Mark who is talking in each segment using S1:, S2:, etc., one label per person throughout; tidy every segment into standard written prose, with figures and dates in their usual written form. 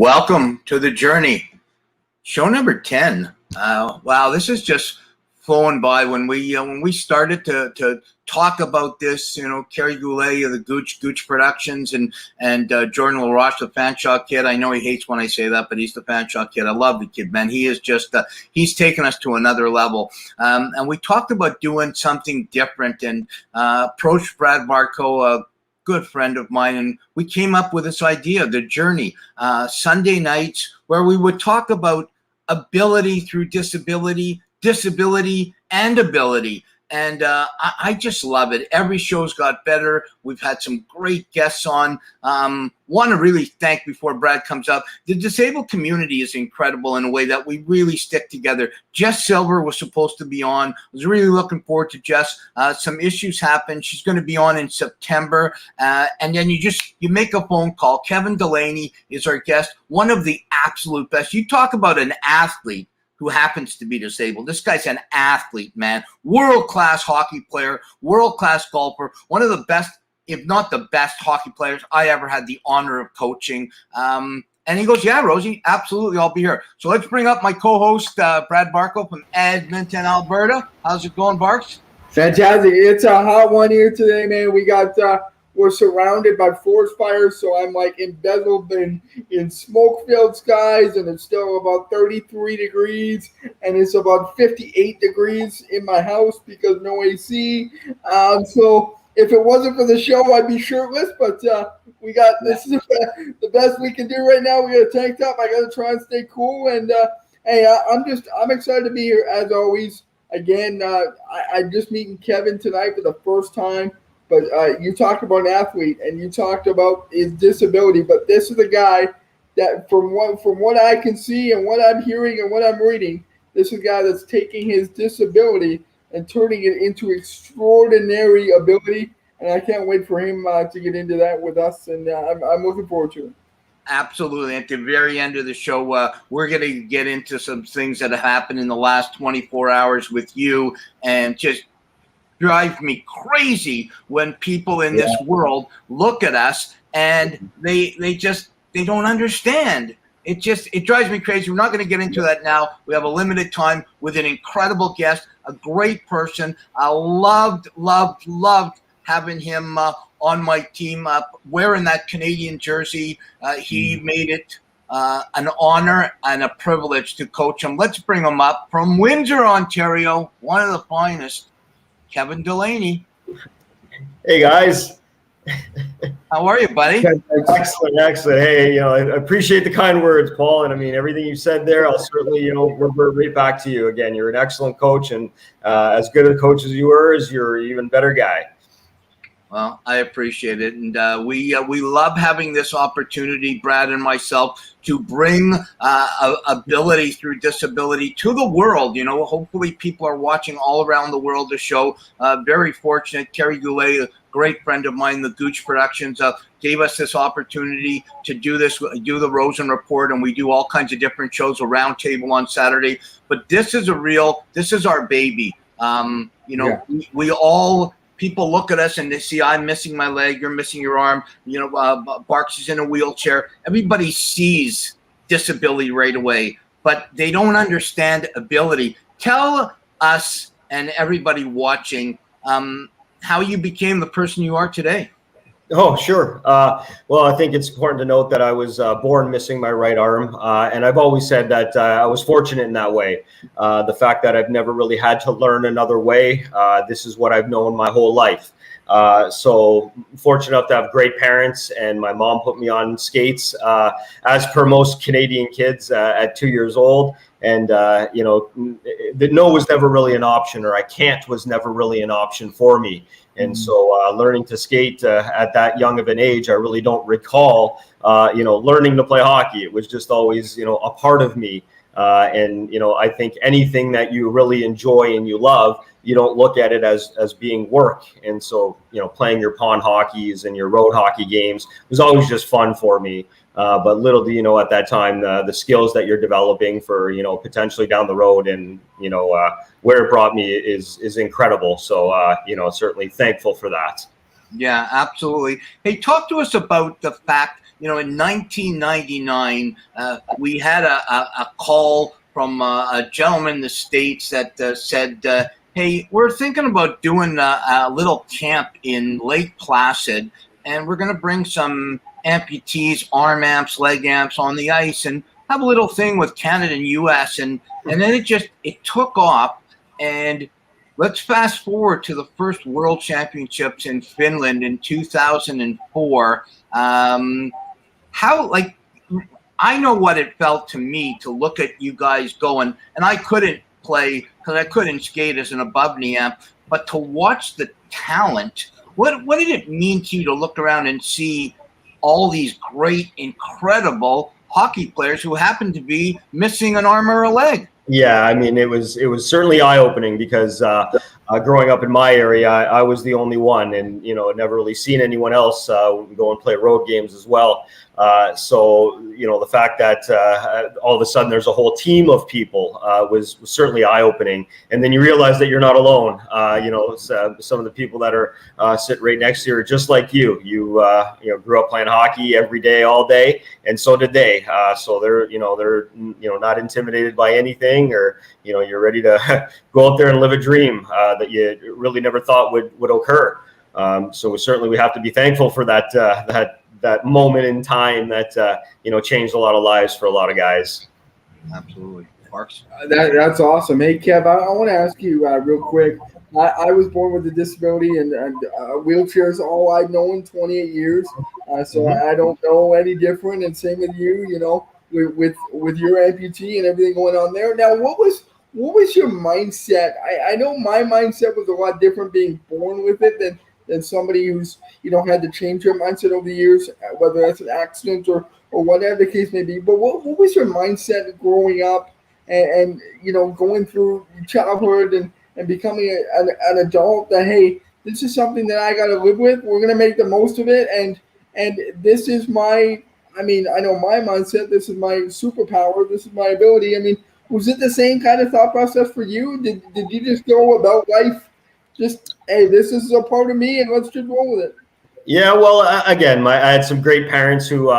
S1: Welcome to the journey. Show number 10. Wow, this is just flowing by. When we started to talk about this, Kerry Goulet of the Gooch Productions and Jordan LaRoche, the Fanshawe kid. I know he hates when I say that, but he's the Fanshawe kid. I love the kid, man. He is just he's taken us to another level. And we talked about doing something different and approached Brad Marco, a good friend of mine, and we came up with this idea, the journey, Sunday nights, where we would talk about ability through disability, disability and ability. And I just love it. Every show's got better. We've had some great guests on. Want to really thank, before Brad comes up, the disabled community is incredible in a way that we really stick together. Jess Silver was supposed to be on. I was really looking forward to Jess. Some issues happened. She's going to be on in September. And then you make a phone call. Kevin Delaney is our guest, one of the absolute best. You talk about an athlete who happens to be disabled. This guy's an athlete, man. World-class hockey player, world-class golfer, one of the best, if not the best hockey players I ever had the honor of coaching. And he goes, yeah, Rosie, absolutely, I'll be here. So let's bring up my co-host, Brad Marco from Edmonton, Alberta. How's it going, Barks?
S2: Fantastic. It's a hot one here today, man. We're surrounded by forest fires, so I'm like embezzled in smoke-filled skies, and it's still about 33 degrees, and it's about 58 degrees in my house because no AC. So if it wasn't for the show, I'd be shirtless, but this is the best we can do right now. We got a tank top. I got to try and stay cool, and hey, I'm excited to be here as always. Again, I'm just meeting Kevin tonight for the first time. But you talked about an athlete, and you talked about his disability. But this is a guy that, from what I can see and what I'm hearing and what I'm reading, this is a guy that's taking his disability and turning it into extraordinary ability. And I can't wait for him to get into that with us. And I'm looking forward to it.
S1: Absolutely. At the very end of the show, we're going to get into some things that have happened in the last 24 hours with you, and just drive me crazy when people in this world look at us and they don't understand. It drives me crazy. We're not going to get into that now. We have a limited time with an incredible guest, a great person. I loved having him on my team, wearing that Canadian jersey. He made it an honor and a privilege to coach him. Let's bring him up from Windsor, Ontario, one of the finest, Kevin Delaney.
S3: Hey, guys.
S1: How are you, buddy?
S3: Excellent. Hey, I appreciate the kind words, Paul. And I mean, everything you said there, I'll certainly, revert right back to you again. You're an excellent coach, and as good a coach as you were, you're an even better guy.
S1: Well, I appreciate it. And we love having this opportunity, Brad and myself, to bring ability through disability to the world. Hopefully people are watching all around the world the show. Very fortunate. Kerry Goulet, a great friend of mine, the Gooch Productions, gave us this opportunity to do this, do the Rosen Report, and we do all kinds of different shows, a roundtable on Saturday. But this is our baby. We all... People look at us and they see I'm missing my leg, you're missing your arm, Barks is in a wheelchair. Everybody sees disability right away, but they don't understand ability. Tell us and everybody watching how you became the person you are today.
S3: Oh, sure. Well, I think it's important to note that I was born missing my right arm. And I've always said that I was fortunate in that way. The fact that I've never really had to learn another way. This is what I've known my whole life. So fortunate enough to have great parents, and my mom put me on skates, as per most Canadian kids, at 2 years old. And, the no was never really an option, or I can't was never really an option for me. And so learning to skate at that young of an age, I really don't recall, learning to play hockey. It was just always, a part of me. And I think anything that you really enjoy and you love, you don't look at it as being work. And so, playing your pond hockeys and your road hockey games was always just fun for me. But little do you know at that time, the skills that you're developing for, potentially down the road, and, where it brought me is incredible. So, certainly thankful for that.
S1: Yeah, absolutely. Hey, talk to us about the fact in 1999, we had a call from a gentleman in the States that said, hey, we're thinking about doing a little camp in Lake Placid, and we're going to bring some amputees, arm amps, leg amps on the ice and have a little thing with Canada and US. And then it took off. And let's fast forward to the first World Championships in Finland in 2004. I know what it felt to me to look at you guys going, and I couldn't play because I couldn't skate as an above knee amp, but to watch the talent, what did it mean to you to look around and see all these great, incredible hockey players who happened to be missing an arm or a leg?
S3: Yeah, I mean, it was certainly eye-opening because growing up in my area, I was the only one, and I'd never really seen anyone else go and play road games as well. So the fact that all of a sudden there's a whole team of people was certainly eye-opening. And then you realize that you're not alone. Some of the people that are sit right next to you are just like you. You grew up playing hockey every day, all day, and so did they. So they're not intimidated by anything, or you're ready to go out there and live a dream that you really never thought would occur. So we have to be thankful for that moment in time that changed a lot of lives for a lot of guys.
S1: Absolutely. Marks?
S2: That's awesome. Hey, Kev, I want to ask you real quick. I was born with a disability, and wheelchairs all I've known 28 years. So I don't know any different. And same with you, with your amputee and everything going on there. Now, what was your mindset? I know my mindset was a lot different being born with it than somebody who's had to change your mindset over the years, whether that's an accident or whatever the case may be. But what was your mindset growing up and going through childhood and becoming an adult, that hey, this is something that I got to live with. We're gonna make the most of it, and this is my. I know my mindset. This is my superpower. This is my ability. Was it the same kind of thought process for you? Did you just go about life just, hey, this is a part of me and let's just roll with it?
S3: Yeah, well, again, I had some great parents who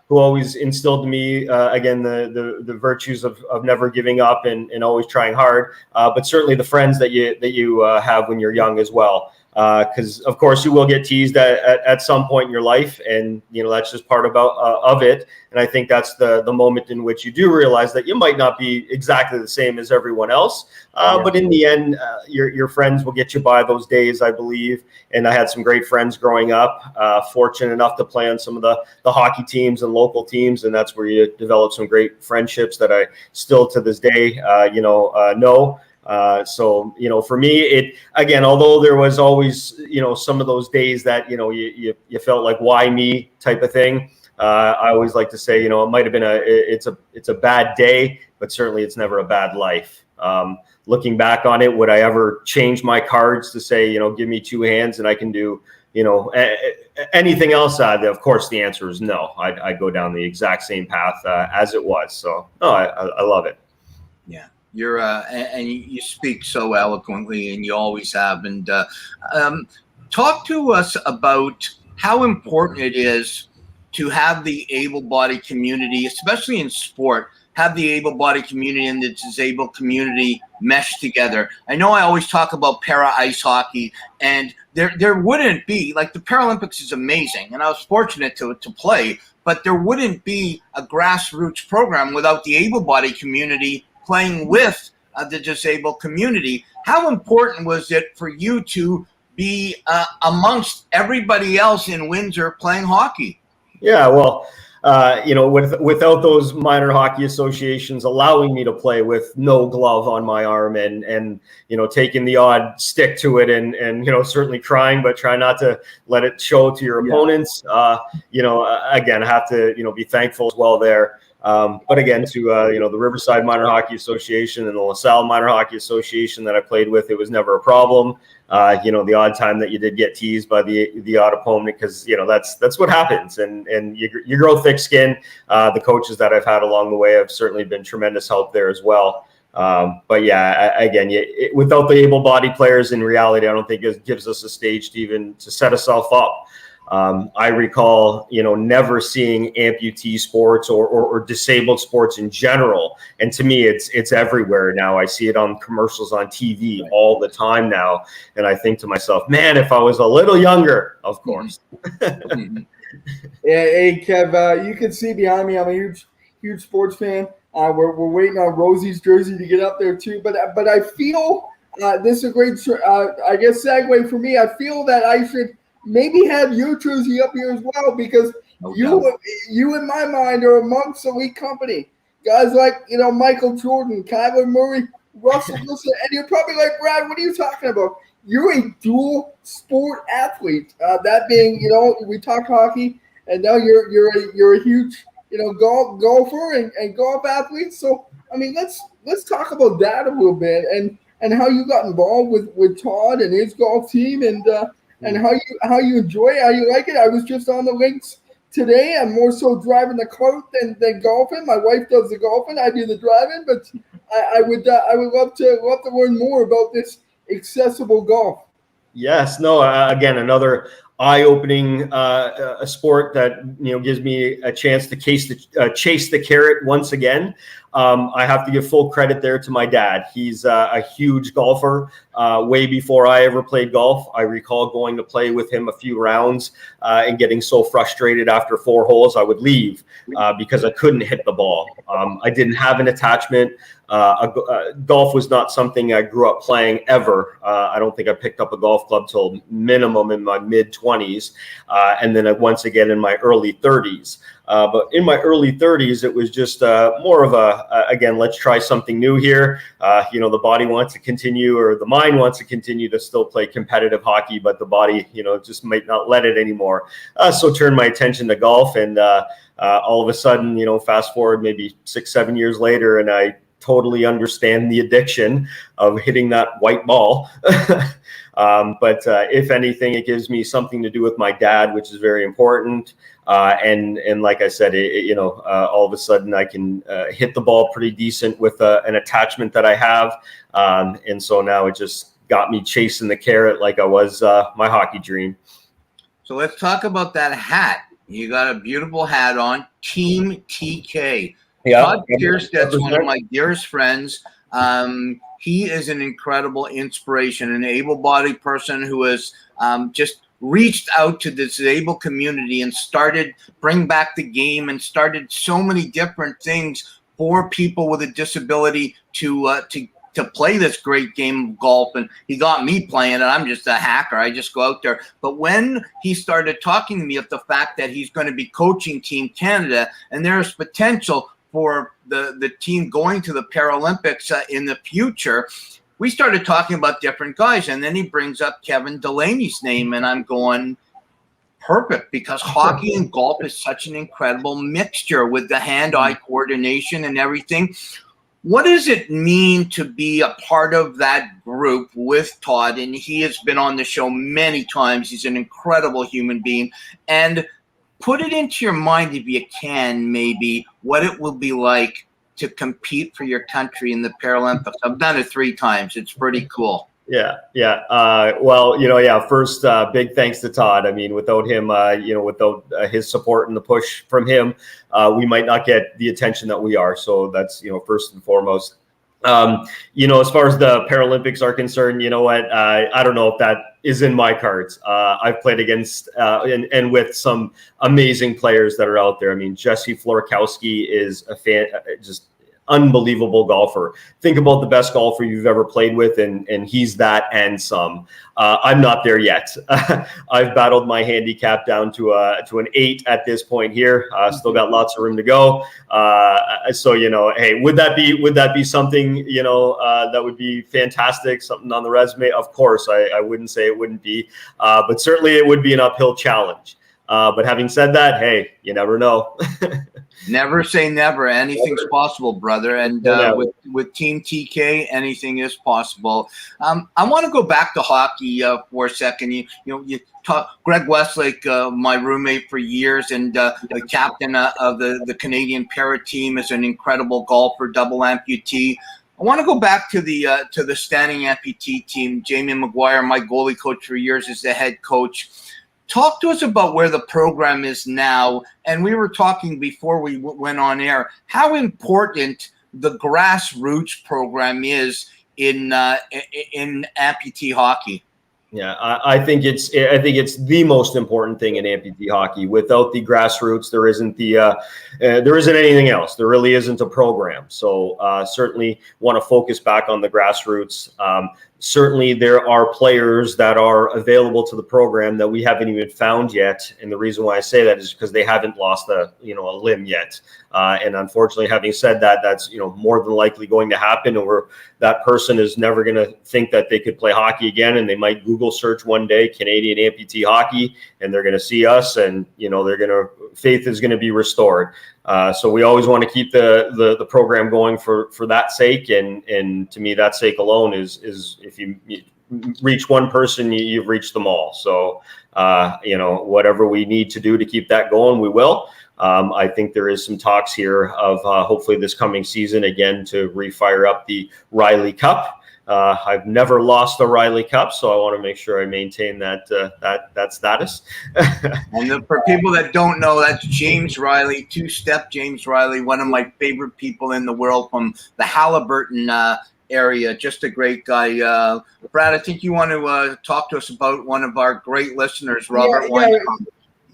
S3: always instilled in me, again, the virtues of never giving up and always trying hard. But certainly the friends that you have when you're young as well. Because of course you will get teased at some point in your life, and that's just part of it. And I think that's the moment in which you do realize that you might not be exactly the same as everyone else, but in the end, your friends will get you by those days, I believe. And I had some great friends growing up, fortunate enough to play on some of the hockey teams and local teams, and that's where you develop some great friendships that I still to this day know. So for me, it again, although there was always some of those days that you felt like, why me type of thing, I always like to say it might have been it's a bad day, but certainly it's never a bad life. Looking back on it, would I ever change my cards to say give me two hands and I can do anything else? Of course the answer is no. I'd go down the exact same path as it was. So I love it.
S1: Yeah. You're and you speak so eloquently, and you always have. And talk to us about how important it is to have the able-bodied community, especially in sport, have the able-bodied community and the disabled community mesh together. I know I always talk about para ice hockey, and there wouldn't be, like, the Paralympics is amazing, and I was fortunate to play, but there wouldn't be a grassroots program without the able-bodied community playing with the disabled community. How important was it for you to be amongst everybody else in Windsor playing hockey?
S3: Yeah, well, without those minor hockey associations allowing me to play with no glove on my arm and taking the odd stick to it and certainly trying, but try not to let it show to your opponents. Again, I have to be thankful as well there. But again, to the Riverside Minor Hockey Association and the LaSalle Minor Hockey Association that I played with, it was never a problem. The odd time that you did get teased by the odd opponent, because that's what happens, and you grow thick skin. The coaches that I've had along the way have certainly been tremendous help there as well. But yeah, again, without the able-bodied players, in reality, I don't think it gives us a stage to set ourselves up. I recall, never seeing amputee sports or disabled sports in general. And to me, it's everywhere now. I see it on commercials on TV all the time now. And I think to myself, man, if I was a little younger, of course.
S2: Yeah, hey Kev, you can see behind me, I'm a huge sports fan. We're waiting on Rosie's jersey to get up there too. But I feel this is a great, I guess, segue for me. I feel that I should maybe have your jersey up here as well, because you in my mind are amongst elite company. Guys like, Michael Jordan, Kyler Murray, Russell Wilson, and you're probably like, Brad, what are you talking about? You're a dual sport athlete. That being, we talk hockey, and now you're a huge, golfer and golf athlete. So I mean, let's talk about that a little bit, and how you got involved with Todd and his golf team, and how you enjoy it, how you like it. I was just on the links today. I'm more so driving the cart than golfing. My wife does the golfing, I do the driving, but I would love to learn more about this accessible golf.
S3: Yes, no, again, another eye-opening a sport that gives me a chance to chase the carrot once again. I have to give full credit there to my dad. He's a huge golfer. Way before I ever played golf, I recall going to play with him a few rounds and getting so frustrated after 4 holes I would leave because I couldn't hit the ball. I didn't have an attachment. Golf was not something I grew up playing ever. I don't think I picked up a golf club till minimum in my mid-20s, and then once again in my early 30s. But in my early 30s, it was just more of again, let's try something new here. The body wants to continue, or the mind wants to continue to still play competitive hockey, but the body, just might not let it anymore. So turned my attention to golf, and all of a sudden, fast forward maybe 6-7 years later, and I totally understand the addiction of hitting that white ball. But if anything, it gives me something to do with my dad, which is very important. And like I said, all of a sudden I can hit the ball pretty decent with an attachment that I have. And so now it just got me chasing the carrot like I was my hockey dream.
S1: So let's talk about that hat. You got a beautiful hat on, Team TK.
S3: Yeah.
S1: Todd Kierstedt's one of my dearest friends. He is an incredible inspiration, an able-bodied person who has just reached out to the disabled community and started bring back the game and started so many different things for people with a disability to play this great game of golf. And he got me playing it. I'm just a hacker. I just go out there. But when he started talking to me of the fact that he's going to be coaching Team Canada and there's potential for the team going to the Paralympics in the future, we started talking about different guys. And then he brings up Kevin Delaney's name, and I'm going, perfect, because hockey and golf is such an incredible mixture with the hand-eye coordination and everything. What does it mean to be a part of that group with Todd? And he has been on the show many times. He's an incredible human being. And put it into your mind, if you can, maybe, what it will be like to compete for your country in the Paralympics. I've done it 3 times. It's pretty cool.
S3: Yeah. First, big thanks to Todd. I mean, without him, without his support and the push from him, we might not get the attention that we are. So that's, first and foremost. As far as the Paralympics are concerned, you know what? I don't know if that is in my cards. I've played against and with some amazing players that are out there. I mean, Jesse Florkowski is just unbelievable golfer. Think about the best golfer you've ever played with, and he's that and some. I'm not there yet. I've battled my handicap down to an 8 at this point here. Still got lots of room to go. So hey, would that be something that would be fantastic, something on the resume? Of course, I wouldn't say it wouldn't be, but certainly it would be an uphill challenge. But having said that, hey, you never know.
S1: Never say never. Anything's possible, brother. And with Team TK, anything is possible. I want to go back to hockey for a second. You talk Greg Westlake, my roommate for years, and the captain of the Canadian para team, is an incredible golfer, double amputee. I want to go back to the standing amputee team. Jamie McGuire, my goalie coach for years, is the head coach. Talk to us about where the program is now. And we were talking before we went on air, how important the grassroots program is in amputee hockey.
S3: Yeah, I think it's the most important thing in amputee hockey. Without the grassroots, there isn't anything else. There really isn't a program. So certainly want to focus back on the grassroots. Certainly there are players that are available to the program that we haven't even found yet. And the reason why I say that is because they haven't lost a limb yet. And unfortunately, having said that, that's, more than likely going to happen. And that person is never going to think that they could play hockey again. And they might Google search one day, Canadian amputee hockey, and they're going to see us, and, faith is going to be restored. So we always want to keep the program going for that sake. And to me, that sake alone is if you reach one person, you've reached them all. So, whatever we need to do to keep that going, we will. I think there is some talks here of hopefully this coming season again to refire up the Riley Cup. I've never lost the Riley Cup, so I want to make sure I maintain that status.
S1: And for people that don't know, that's James Riley, two-step James Riley, one of my favorite people in the world from the Halliburton area. Just a great guy. Brad, I think you want to talk to us about one of our great listeners, Robert Wine.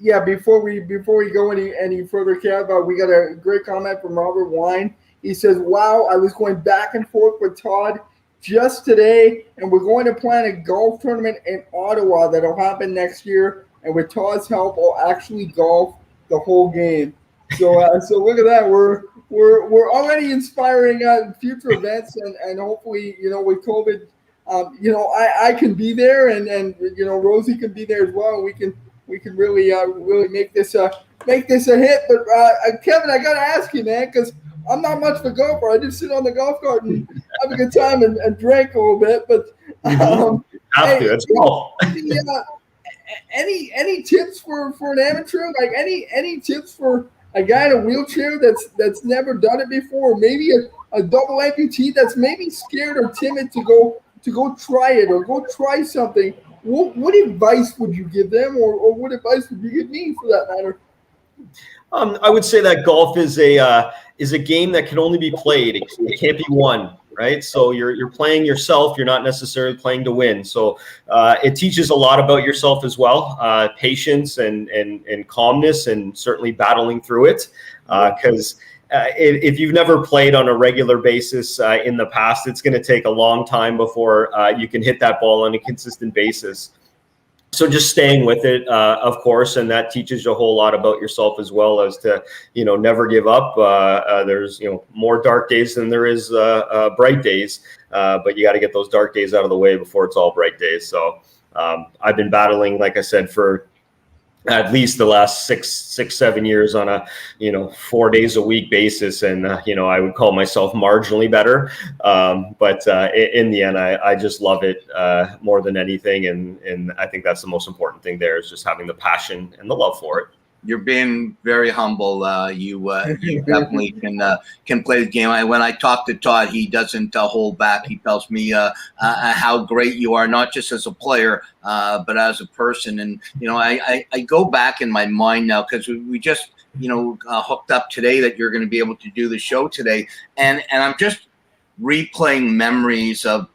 S2: Yeah, before we go any further, Kev, we got a great comment from Robert Wine. He says, "Wow, I was going back and forth with Todd just today, and we're going to plan a golf tournament in Ottawa that'll happen next year. And with Todd's help, I'll actually golf the whole game." So look at that. We're already inspiring future events, and hopefully, with COVID, I can be there, and Rosie can be there as well. And we can really make this a hit. But Kevin, I gotta ask you, man, because I'm not much of a golfer. I just sit on the golf cart and have a good time and drink a little bit. But
S3: It's golf.
S2: Any tips for an amateur? Like any tips for a guy in a wheelchair that's never done it before? Or maybe a double amputee that's maybe scared or timid to go try it or go try something. What advice would you give them, or what advice would you give me for that matter?
S3: I would say that golf is a game that can only be played. It can't be won, right? So you're playing yourself. You're not necessarily playing to win. So it teaches a lot about yourself as well, patience and calmness, and certainly battling through it. Because if you've never played on a regular basis in the past, it's going to take a long time before you can hit that ball on a consistent basis. So just staying with it, of course, and that teaches you a whole lot about yourself as well, as to, never give up. There's, more dark days than there is bright days, but you got to get those dark days out of the way before it's all bright days. So I've been battling, like I said, for at least the last 6-7 years on a 4 days a week basis, and I would call myself marginally better, but in the end I just love it more than anything, and I think that's the most important thing there, is just having the passion and the love for it.
S1: You're being very humble. You definitely can play the game. When I talk to Todd, he doesn't hold back. He tells me how great you are, not just as a player, but as a person. And I go back in my mind now, because we just hooked up today that you're going to be able to do the show today, and I'm just replaying memories of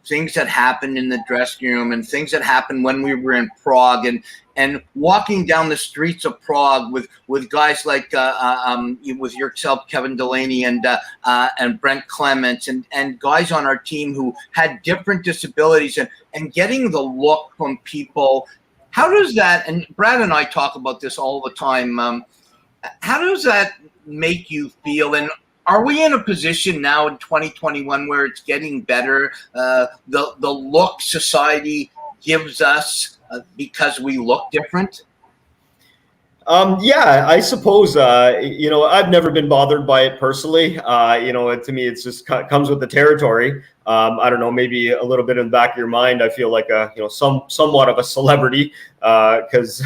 S1: things that happened in the dressing room, and things that happened when we were in Prague, and walking down the streets of Prague with guys like with yourself, Kevin Delaney, and Brent Clements, and guys on our team who had different disabilities, and getting the look from people. How does that, and Brad and I talk about this all the time, how does that make you feel? And are we in a position now in 2021 where it's getting better? The look society gives us because we look different?
S3: Yeah, I suppose, I've never been bothered by it personally. To me, it's just comes with the territory. I don't know, maybe a little bit in the back of your mind, I feel like somewhat of a celebrity because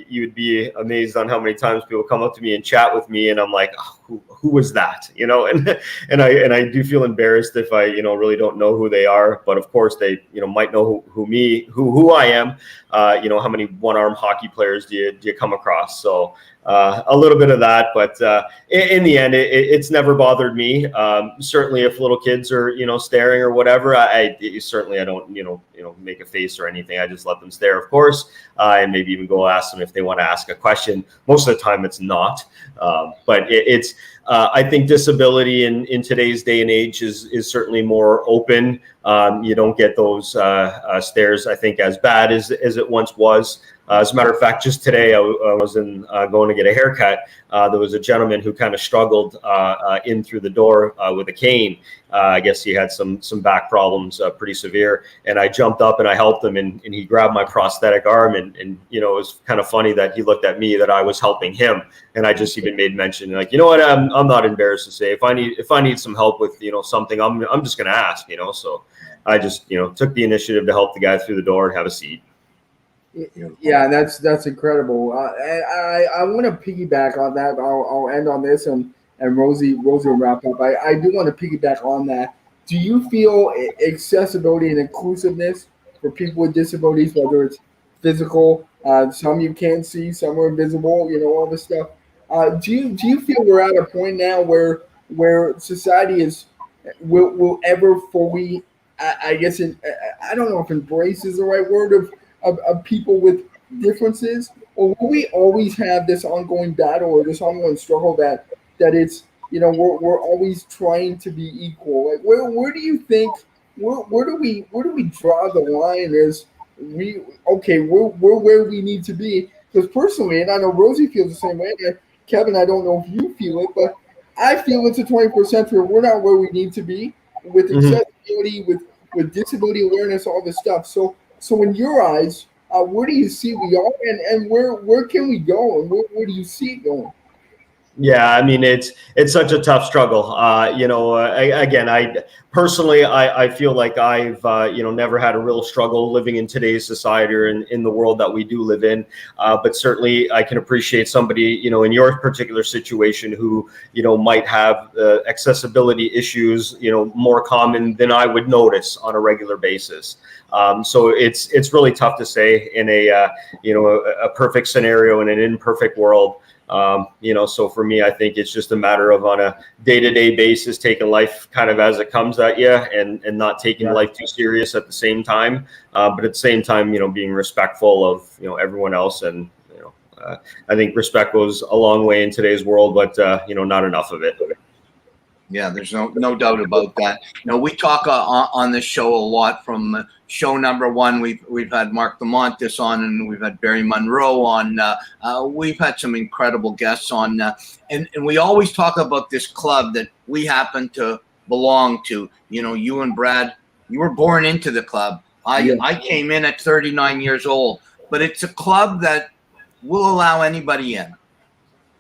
S3: you would be amazed on how many times people come up to me and chat with me, and I'm like, oh, who was that? And I do feel embarrassed if I really don't know who they are. But of course they might know who I am. How many one-arm hockey players do you come across? So a little bit of that, but in the end, it's never bothered me. Certainly, if little kids are staring or whatever, I don't make a face or anything. I just let them stare, of course, and maybe even go ask them if they want to ask a question. Most of the time, it's not, but it's. I think disability in today's day and age is certainly more open. You don't get those stares, I think, as bad as it once was. As a matter of fact, just today I was going to get a haircut. There was a gentleman who kind of struggled in through the door with a cane. I guess he had some back problems, pretty severe. And I jumped up and I helped him, and he grabbed my prosthetic arm. And it was kind of funny that he looked at me that I was helping him. And I just even made mention, like, what, I'm not embarrassed to say, if I need some help with something, I'm just going to ask. So I just took the initiative to help the guy through the door and have a seat.
S2: Yeah, that's incredible. I want to piggyback on that. I'll end on this, and Rosie will wrap up. I do want to piggyback on that. Do you feel accessibility and inclusiveness for people with disabilities, whether it's physical, some you can't see, some are invisible, all this stuff? Do you feel we're at a point now where society will ever fully, I guess, I don't know if embrace is the right word, of people with differences, or will we always have this ongoing battle or this ongoing struggle that it's we're always trying to be equal? Like, where do you think where do we draw the line as we're where we need to be? Because personally, and I know Rosie feels the same way, and Kevin, I don't know if you feel it, but I feel it's a 21st century. We're not where we need to be with accessibility, with disability awareness, all this stuff. So in your eyes, where do you see we are, and where can we go, and where do you see it going?
S3: Yeah, I mean, it's such a tough struggle. Again, I personally feel like I've never had a real struggle living in today's society or in the world that we do live in. But certainly, I can appreciate somebody in your particular situation who might have accessibility issues more common than I would notice on a regular basis. So it's really tough to say in a perfect scenario in an imperfect world. So for me, I think it's just a matter of on a day-to-day basis, taking life kind of as it comes at you, and not taking life too serious at the same time. But at the same time, being respectful of everyone else, and I think respect goes a long way in today's world, but not enough of it.
S1: Yeah, there's no doubt about that. We talk on this show a lot. From show number 1, we've had Mark DeMontis on, and we've had Barry Monroe on. We've had some incredible guests on, and we always talk about this club that we happen to belong to. You and Brad, you were born into the club. I came in at 39 years old, but it's a club that will allow anybody in.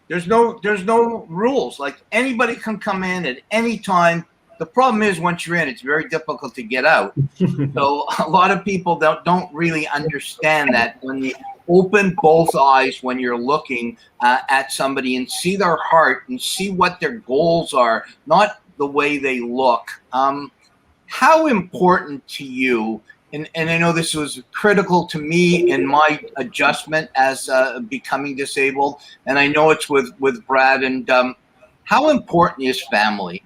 S1: There's no rules. Like, anybody can come in at any time. The problem is, once you're in, it's very difficult to get out. So a lot of people don't really understand that when you open both eyes when you're looking at somebody and see their heart and see what their goals are, not the way they look. How important to you? And I know this was critical to me in my adjustment as becoming disabled, and I know it's with Brad. And how important is family?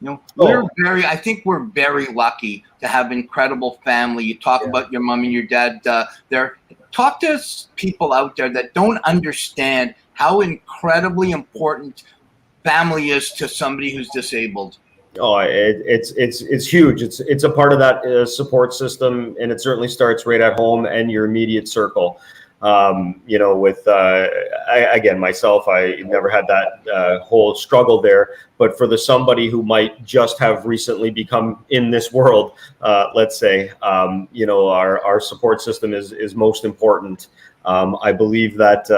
S1: I think we're very lucky to have incredible family. You talk about your mom and your dad there. Talk to people out there that don't understand how incredibly important family is to somebody who's disabled.
S3: Oh, it's huge. It's a part of that support system, and it certainly starts right at home and your immediate circle. With again, myself, I never had that whole struggle there. But for somebody who might just have recently become in this world, let's say, our support system is most important. I believe that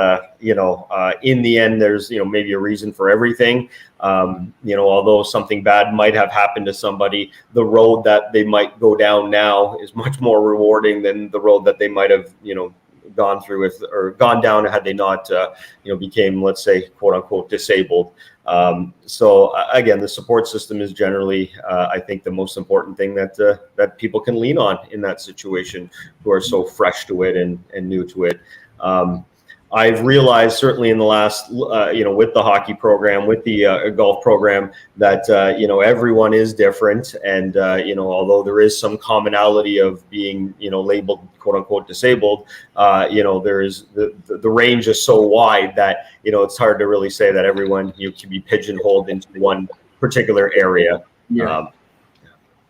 S3: in the end, there's maybe a reason for everything. Although something bad might have happened to somebody, the road that they might go down now is much more rewarding than the road that they might have gone through with or gone down had they not, became, let's say, quote unquote, disabled. So again, the support system is generally, I think, the most important thing that people can lean on in that situation, who are so fresh to it and new to it. I've realized certainly in the last, with the hockey program, with the golf program, that, everyone is different. And, although there is some commonality of being, labeled quote unquote disabled, there is the range is so wide that, it's hard to really say that everyone can be pigeonholed into one particular area.
S2: Yeah.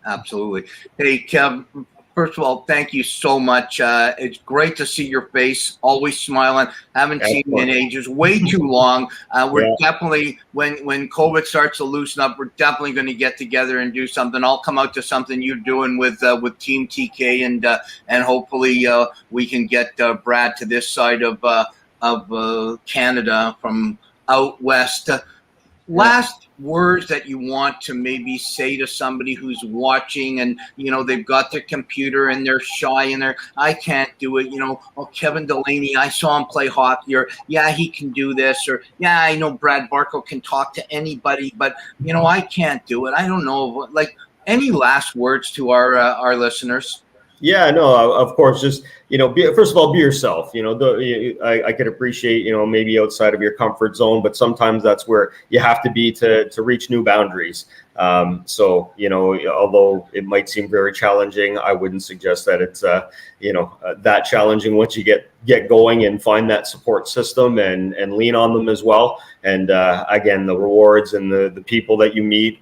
S1: Absolutely. Hey, Kev, first of all, thank you so much. It's great to see your face, always smiling. Haven't seen you in ages, way too long. We're definitely, when COVID starts to loosen up, we're definitely going to get together and do something. I'll come out to something you're doing with Team TK, and hopefully we can get Brad to this side of Canada from out west. Last words that you want to maybe say to somebody who's watching and, they've got their computer and they're shy and I can't do it. Kevin Delaney, I saw him play hockey, or, yeah, he can do this, or, yeah, I know Brad Barco can talk to anybody, but, I can't do it. I don't know. Like, any last words to our listeners?
S3: Yeah, no, of course. Just, first of all, be yourself. I could appreciate, maybe outside of your comfort zone, but sometimes that's where you have to be to reach new boundaries. So, although it might seem very challenging, I wouldn't suggest that it's, that challenging once you get going and find that support system and lean on them as well. And again, the rewards and the people that you meet,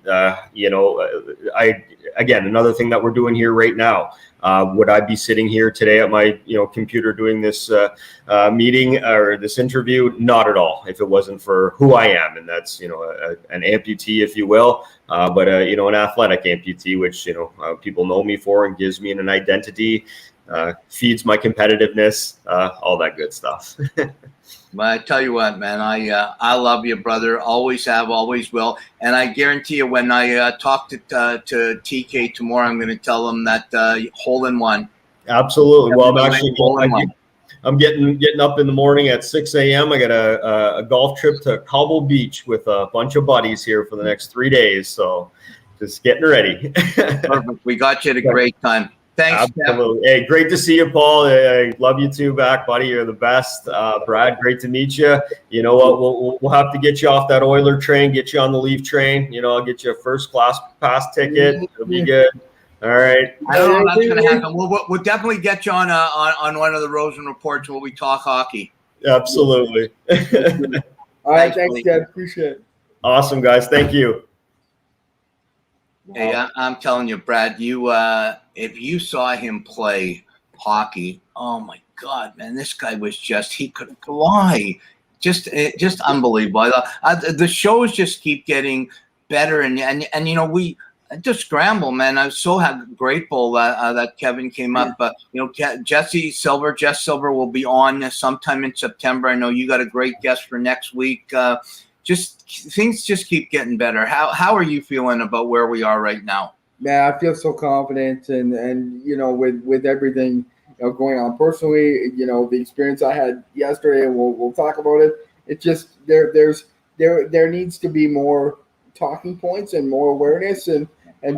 S3: again, another thing that we're doing here right now. Would I be sitting here today at my computer doing this meeting or this interview? Not at all, if it wasn't for who I am, and that's an amputee, if you will, but an athletic amputee, which people know me for and gives me an identity, feeds my competitiveness, all that good stuff.
S1: But I tell you what, man, I love you, brother. Always have, always will. And I guarantee you, when I talk to TK tomorrow, I'm going to tell him that hole in one.
S3: Absolutely. Well, I'm getting up in the morning at 6 a.m. I got a golf trip to Cobble Beach with a bunch of buddies here for the next 3 days. So just getting ready.
S1: Perfect. We got you at a great time. Thanks.
S3: Absolutely. Hey, great to see you, Paul. I love you too back, buddy. You're the best. Brad, great to meet you. You know what? We'll have to get you off that Oiler train, get you on the Leaf train. I'll get you a first class pass ticket. It'll be good. All right.
S1: I don't know if that's going to happen. We'll definitely get you on one of the Rosen reports where we talk hockey.
S3: Absolutely.
S2: All right. Thanks, Dad. Appreciate it.
S3: Awesome, guys. Thank you.
S1: Hey, I'm telling you, Brad, if you saw him play hockey, oh my God, man, this guy was he could fly. Just unbelievable. The shows just keep getting better. And we just scramble, man. I'm so grateful that Kevin came up. But, Jess Silver will be on sometime in September. I know you got a great guest for next week. Things just keep getting better. How are you feeling about where we are right now?
S2: Man, I feel so confident, and with everything going on personally, the experience I had yesterday, and we'll talk about it. It's just there needs to be more talking points and more awareness, and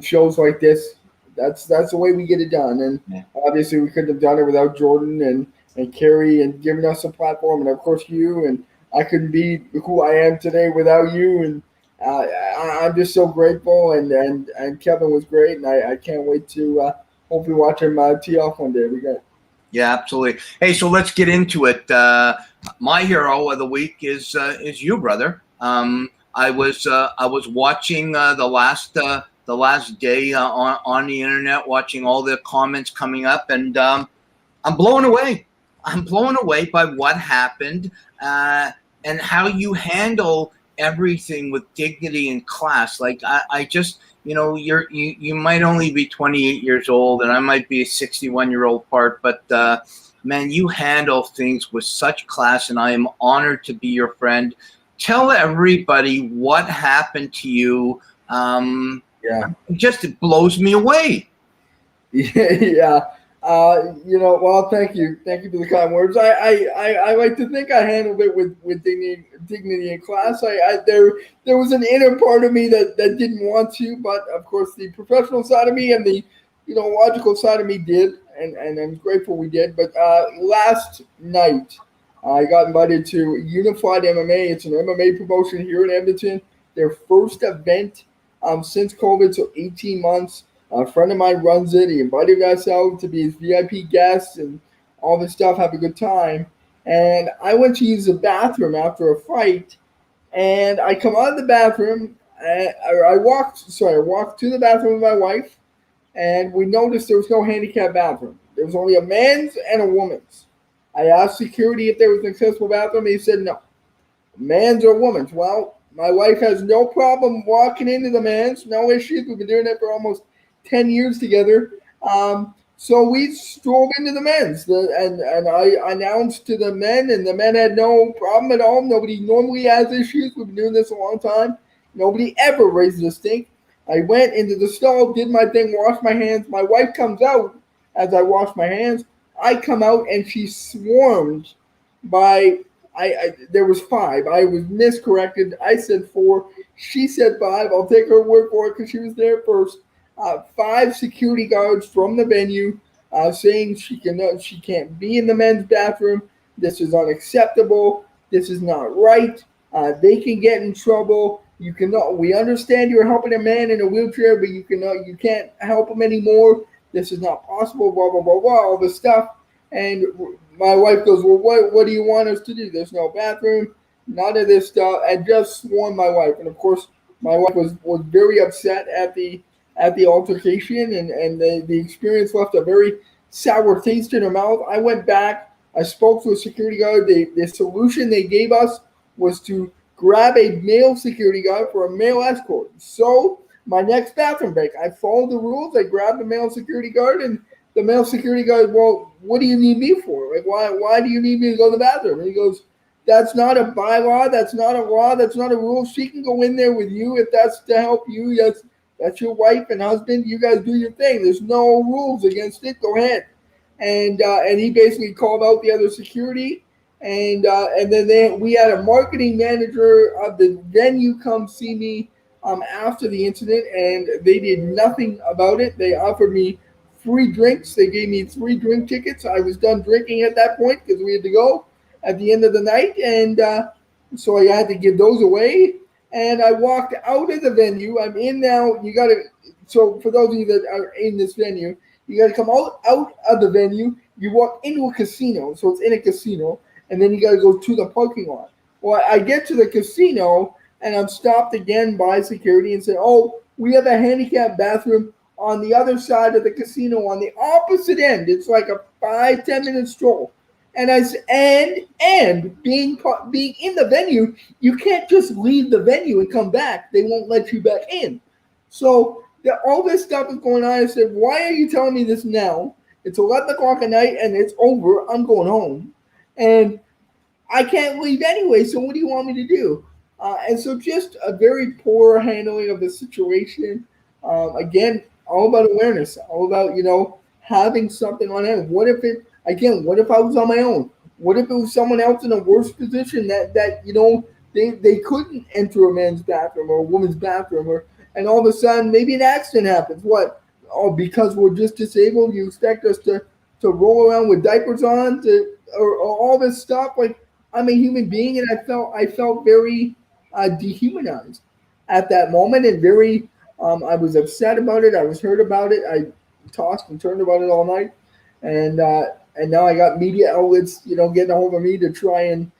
S2: shows like this. That's the way we get it done. And obviously, we couldn't have done it without Jordan and Carrie and giving us a platform, and of course you. And I couldn't be who I am today without you, and I'm just so grateful. And Kevin was great, and I can't wait to hopefully watch him tee off one day. We got.
S1: Yeah, absolutely. Hey, so let's get into it. My hero of the week is you, brother. I was watching the last day on the internet, watching all the comments coming up, and I'm blown away. I'm blown away by what happened. And how you handle everything with dignity and class. Like I just, you might only be 28 years old, and I might be a 61-year-old part, but man, you handle things with such class, and I am honored to be your friend. Tell everybody what happened to you. It blows me away.
S2: Yeah. Well, thank you for the kind words. I like to think I handled it with dignity in class. There was an inner part of me that didn't want to, but of course the professional side of me and the logical side of me did, and I'm grateful we did. But last night I got invited to Unified MMA. It's an MMA promotion here in Edmonton. Their first event since COVID, so 18 months. A friend of mine runs it. He invited us out to be his VIP guests and all this stuff, have a good time. And I went to use the bathroom after a fight, and I come out of the bathroom. I walked to the bathroom with my wife, and we noticed there was no handicap bathroom. There was only a men's and a woman's. I asked security if there was an accessible bathroom. He said no, men's or women's. Well, my wife has no problem walking into the men's, no issues. We've been doing it for almost 10 years together. So we strolled into the men's, and I announced to the men, and the men had no problem at all. Nobody normally has issues. We've been doing this a long time. Nobody ever raises a stink. I went into the stall, did my thing, washed my hands. My wife comes out as I wash my hands. I come out, and she's swarmed by, there was 5. I was miscorrected. I said 4. She said 5. I'll take her word for it because she was there first. 5 security guards from the venue saying she can't be in the men's bathroom. This is unacceptable. This is not right. They can get in trouble. You cannot. We understand you're helping a man in a wheelchair, but you can't help him anymore. This is not possible. Blah blah blah blah. All this stuff. And my wife goes, well, what do you want us to do? There's no bathroom. None of this stuff. And just sworn my wife. And of course, my wife was very upset at the altercation, and the experience left a very sour taste in her mouth. I went back. I spoke to a security guard. The solution they gave us was to grab a male security guard for a male escort. So my next bathroom break, I followed the rules. I grabbed the male security guard, and the male security guard, well, what do you need me for? Like, why do you need me to go to the bathroom? And he goes, that's not a bylaw. That's not a law. That's not a rule. She can go in there with you if that's to help you. That's your wife and husband. You guys do your thing. There's no rules against it. Go ahead. And he basically called out the other security. And then we had a marketing manager of the venue come see me after the incident, and they did nothing about it. They offered me free drinks. They gave me 3 drink tickets. I was done drinking at that point because we had to go at the end of the night. And so I had to give those away. And I walked out of the venue. I'm in now. So for those of you that are in this venue, you got to come out of the venue. You walk into a casino. So it's in a casino. And then you got to go to the parking lot. Well, I get to the casino, and I'm stopped again by security and said, oh, we have a handicapped bathroom on the other side of the casino on the opposite end. It's like a 5-10 minute stroll. And I said, and being in the venue, you can't just leave the venue and come back. They won't let you back in. So all this stuff is going on. I said, why are you telling me this now? It's 11 o'clock at night and it's over. I'm going home. And I can't leave anyway. So what do you want me to do? And so just a very poor handling of the situation. Again, all about awareness, all about, having something on hand. What if I was on my own? What if it was someone else in a worse position that they couldn't enter a men's bathroom or a woman's bathroom, and all of a sudden maybe an accident happens? What? Oh, because we're just disabled, you expect us to roll around with diapers on or all this stuff? Like, I'm a human being, and I felt very dehumanized at that moment, and very I was upset about it. I was hurt about it. I tossed and turned about it all night, and now I got media outlets, getting a hold of me to try and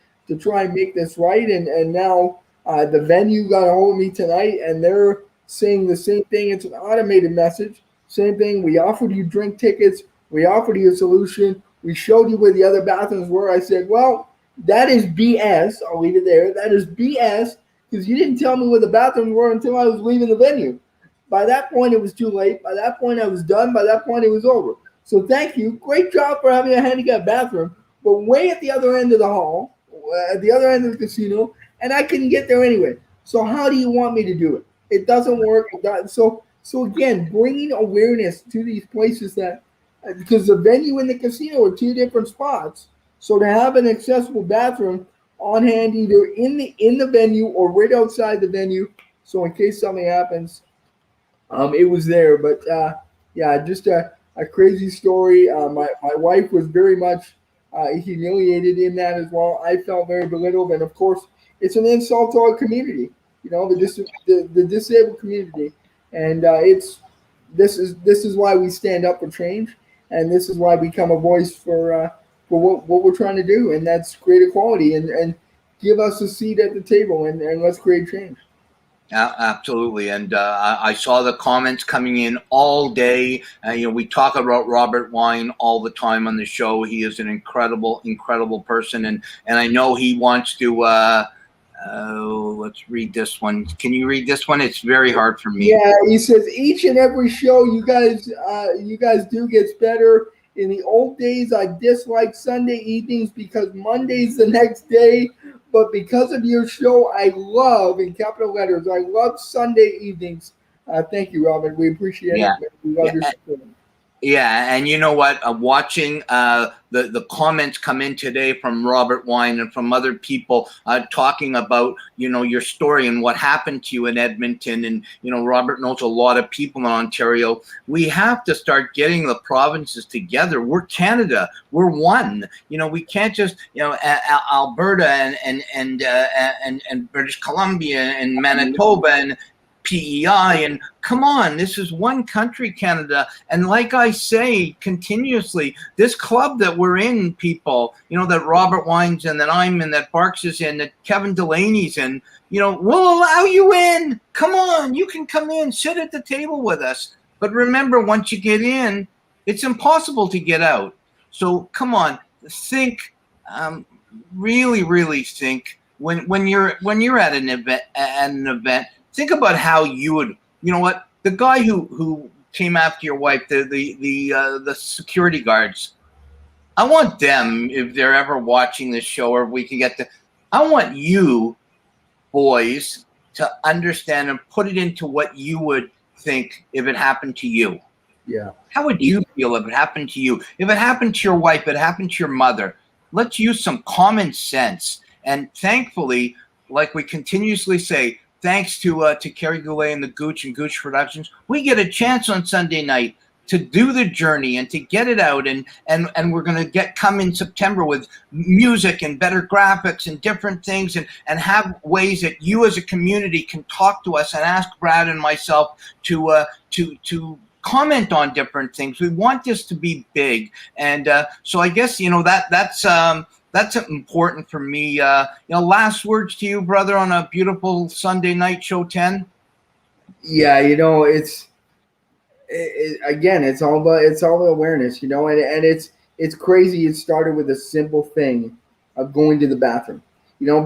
S2: make this right. And now the venue got a hold of me tonight, and they're saying the same thing. It's an automated message. Same thing. We offered you drink tickets. We offered you a solution. We showed you where the other bathrooms were. I said, well, that is BS. I'll leave it there. That is BS because you didn't tell me where the bathrooms were until I was leaving the venue. By that point, it was too late. By that point, I was done. By that point, it was over. So thank you. Great job for having a handicapped bathroom, but way at the other end of the hall, at the other end of the casino, and I couldn't get there anyway. So how do you want me to do it? It doesn't work. So again, bringing awareness to these places that because the venue and the casino are two different spots. So to have an accessible bathroom on hand, either in the venue or right outside the venue, so in case something happens, it was there. But yeah, just a crazy story. My wife was very much humiliated in that as well. I felt very belittled, and of course, it's an insult to our community. You know, the disabled community, and it's this is why we stand up for change, and this is why we become a voice for what we're trying to do, and that's create equality and give us a seat at the table, and let's create change.
S1: Absolutely, and I saw the comments coming in all day. We talk about Robert Wine all the time on the show. He is an incredible person, and I know he wants to. Let's read this one. Can you read this one? It's very hard for me.
S2: Yeah, he says each and every show you guys do gets better. In the old days, I disliked Sunday evenings because Monday's the next day. But because of your show, I love, in capital letters, I love Sunday evenings. Thank you, Robin. We appreciate it. We love your support.
S1: Yeah, and you know what? Watching the comments come in today from Robert Wine and from other people talking about your story and what happened to you in Edmonton, and Robert knows a lot of people in Ontario. We have to start getting the provinces together. We're Canada. We're one. We can't just Alberta and British Columbia and Manitoba and PEI, and come on, this is one country, Canada. And like I say continuously, this club that we're in, people, that Robert Wine's in, that I'm in, that Barks is in, that Kevin Delaney's in, we'll allow you in. Come on, you can come in, sit at the table with us. But remember, once you get in, it's impossible to get out. So come on, think, really think when you're at an event. Think about how you would, the guy who came after your wife, the security guards. I want them, if they're ever watching this show, or if we can get I want you boys to understand and put it into what you would think if it happened to you.
S2: Yeah.
S1: How would you feel if it happened to you? If it happened to your wife, if it happened to your mother, let's use some common sense. And thankfully, like we continuously say, thanks to Kerry Goulet and the Gooch and Gooch Productions, we get a chance on Sunday night to do the journey and to get it out, and we're going to come in September with music and better graphics and different things, and have ways that you as a community can talk to us and ask Brad and myself to comment on different things. We want this to be big, and so I guess that's important for me. Last words to you, brother, on a beautiful Sunday night, show 10.
S2: Yeah, again, it's all about awareness, and it's crazy. It started with a simple thing of going to the bathroom.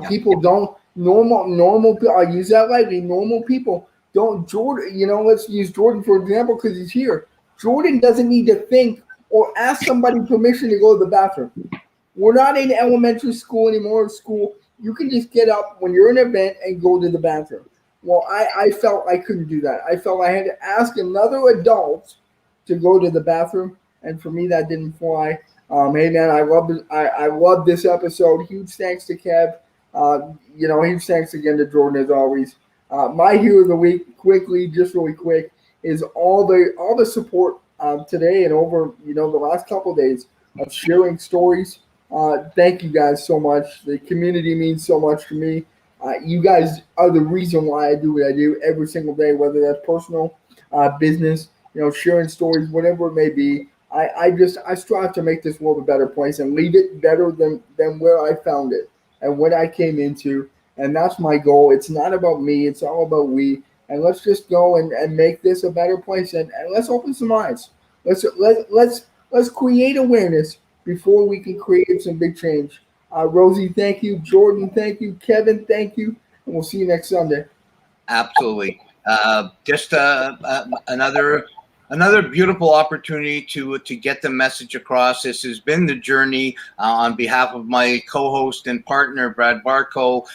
S2: People don't normal. I use that lightly. Normal people don't. Jordan, let's use Jordan for example because he's here. Jordan doesn't need to think or ask somebody permission to go to the bathroom. We're not in elementary school anymore. School, you can just get up when you're in an event and go to the bathroom. Well, I felt I couldn't do that. I felt I had to ask another adult to go to the bathroom, and for me that didn't fly. Hey man, I love this episode. Huge thanks to Kev. Huge thanks again to Jordan as always. My hero of the week, really quick, is all the support today and over the last couple of days of sharing stories. Thank you guys so much. The community means so much to me. You guys are the reason why I do what I do every single day, whether that's personal, business, sharing stories, whatever it may be. I strive to make this world a better place and leave it better than where I found it and what I came into. And that's my goal. It's not about me. It's all about we. And let's just go and make this a better place. And let's open some eyes. Let's create awareness before we can create some big change. Rosie, thank you. Jordan, thank you. Kevin, thank you. And we'll see you next Sunday.
S1: Absolutely. Just another beautiful opportunity to get the message across. This has been the journey on behalf of my co-host and partner, Brad Barco.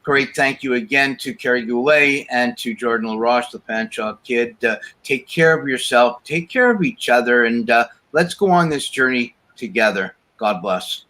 S1: Great thank you again to Kerry Goulet and to Jordan LaRoche, the Pan Shop Kid. Take care of yourself, take care of each other, and let's go on this journey together. God bless.